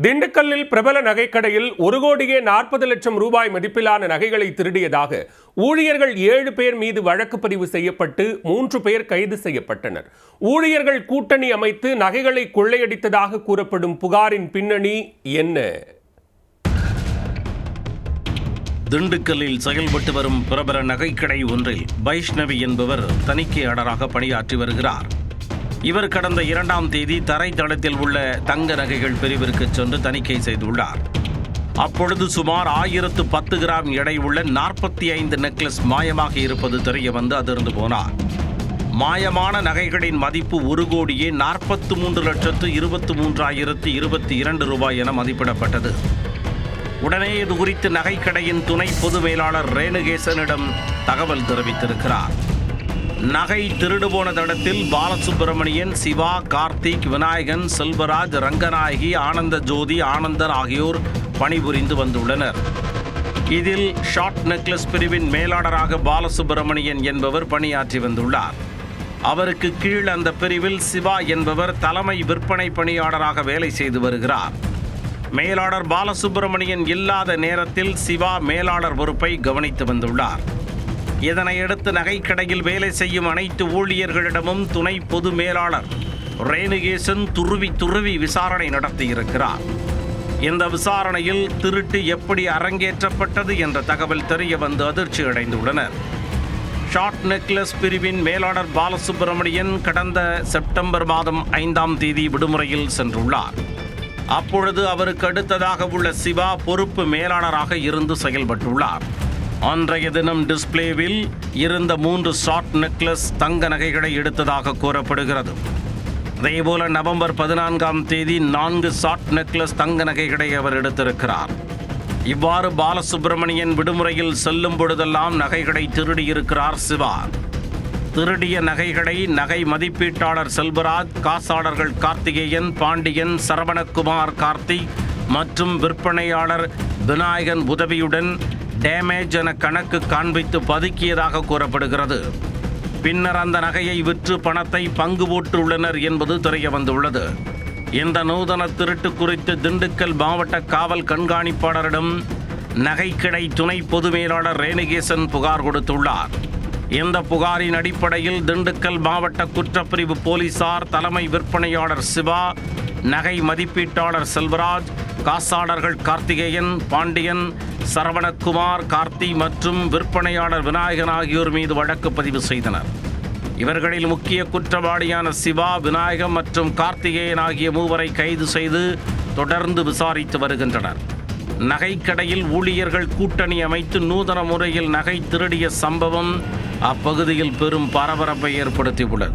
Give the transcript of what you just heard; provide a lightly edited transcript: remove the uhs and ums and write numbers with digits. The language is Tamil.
திண்டுக்கல்லில் பிரபல நகைக்கடையில் 1,40,00,000 ரூபாய் மதிப்பிலான நகைகளை திருடியதாக ஊழியர்கள் 7 பேர் மீது வழக்கு பதிவு செய்யப்பட்டு 3 பேர் கைது செய்யப்பட்டனர். ஊழியர்கள் கூட்டணி அமைத்து நகைகளை கொள்ளையடித்ததாக கூறப்படும் புகாரின் பின்னணி என்ன? திண்டுக்கல்லில் செயல்பட்டு வரும் பிரபல நகைக்கடை ஒன்றில் வைஷ்ணவி என்பவர் தணிக்கையாளராக பணியாற்றி வருகிறார். இவர் கடந்த 2ஆம் தேதி தரைத்தளத்தில் உள்ள தங்க நகைகள் பிரிவிற்கு சென்று தணிக்கை செய்துள்ளார். அப்பொழுது சுமார் 1010 கிராம் எடை உள்ள 45 நெக்லஸ் மாயமாக இருப்பது தெரிய வந்து அதிர்ந்து போனார். மாயமான நகைகளின் மதிப்பு 1,43,23,022 ரூபாய் என மதிப்பிடப்பட்டது. உடனே இது குறித்து நகைக்கடையின் துணை பொது மேலாளர் ரேணுகேசனிடம் தகவல் தெரிவித்திருக்கிறார். நகை திருடு போன தடத்தில் பாலசுப்பிரமணியன், சிவா, கார்த்திக், விநாயகன், செல்வராஜ், ரங்கநாயகி, ஆனந்த ஜோதி, ஆனந்தன் ஆகியோர் பணிபுரிந்து வந்துள்ளனர். இதில் ஷார்ட் நெக்லஸ் பிரிவின் மேலாளராக பாலசுப்பிரமணியன் என்பவர் பணியாற்றி வந்துள்ளார். அவருக்கு கீழ் அந்த பிரிவில் சிவா என்பவர் தலைமை விற்பனை பணியாளராக வேலை செய்து வருகிறார். மேலாளர் பாலசுப்பிரமணியன் இல்லாத நேரத்தில் சிவா மேலாளர் பொறுப்பை கவனித்து வந்துள்ளார். இதனையடுத்து நகைக்கடையில் வேலை செய்யும் அனைத்து ஊழியர்களிடமும் துணை பொது மேலாளர் ரேணுகேசன் துருவி விசாரணை நடத்தியிருக்கிறார். இந்த விசாரணையில் திருட்டு எப்படி அரங்கேற்றப்பட்டது என்ற தகவல் தெரிய வந்து அதிர்ச்சி அடைந்துள்ளனர். ஷார்ட் நெக்லஸ் பிரிவின் மேலாளர் பாலசுப்பிரமணியன் கடந்த செப்டம்பர் மாதம் 5ஆம் தேதி விடுமுறையில் சென்றுள்ளார். அப்பொழுது அவருக்கு அடுத்ததாக உள்ள சிவா பொறுப்பு மேலாளராக இருந்து செயல்பட்டுள்ளார். அன்றைய தினம் டிஸ்பிளேவில் இருந்த 3 ஷார்ட் நெக்லஸ் தங்க நகைகளை எடுத்ததாக கூறப்படுகிறது. அதேபோல நவம்பர் 14ஆம் தேதி 4 ஷார்ட் நெக்லஸ் தங்க நகைகளை அவர் எடுத்திருக்கிறார். இவ்வாறு பாலசுப்பிரமணியன் விடுமுறையில் செல்லும் பொழுதெல்லாம் நகைகளை திருடியிருக்கிறார் சிவா. திருடிய நகைகளை நகை மதிப்பீட்டாளர் செல்வராஜ், காசாளர்கள் கார்த்திகேயன், பாண்டியன், சரவணகுமார், கார்த்திக் மற்றும் விற்பனையாளர் விநாயகன் உதவியுடன் டேமேஜ் என கணக்கு காண்பித்து பதுக்கியதாக கூறப்படுகிறது. பின்னர் அந்த நகையை விற்று பணத்தை பங்கு போட்டுள்ளனர் என்பது தெரிய வந்துள்ளது. இந்த நூதன திருட்டு குறித்து திண்டுக்கல் மாவட்ட காவல் கண்காணிப்பாளரிடம் நகைக்கடை துணை பொது மேலாளர் ரேணுகேசன் புகார் கொடுத்துள்ளார். இந்த புகாரின் அடிப்படையில் திண்டுக்கல் மாவட்ட குற்றப்பிரிவு போலீசார் தலைமை விற்பனையாளர் சிவா, நகை மதிப்பீட்டாளர் செல்வராஜ், காசாளர்கள் கார்த்திகேயன், பாண்டியன், சரவணகுமார், கார்த்தி மற்றும் விற்பனையாளர் விநாயகன் ஆகியோர் மீது வழக்கு பதிவு செய்தனர். இவர்களில் முக்கிய குற்றவாளியான சிவா, விநாயகம் மற்றும் கார்த்திகேயன் ஆகிய 3 கைது செய்து தொடர்ந்து விசாரித்து வருகின்றனர். நகைக்கடையில் ஊழியர்கள் கூட்டணி அமைத்து நூதன முறையில் நகை திருடிய சம்பவம் அப்பகுதியில் பெரும் பரபரப்பை ஏற்படுத்தியுள்ளது.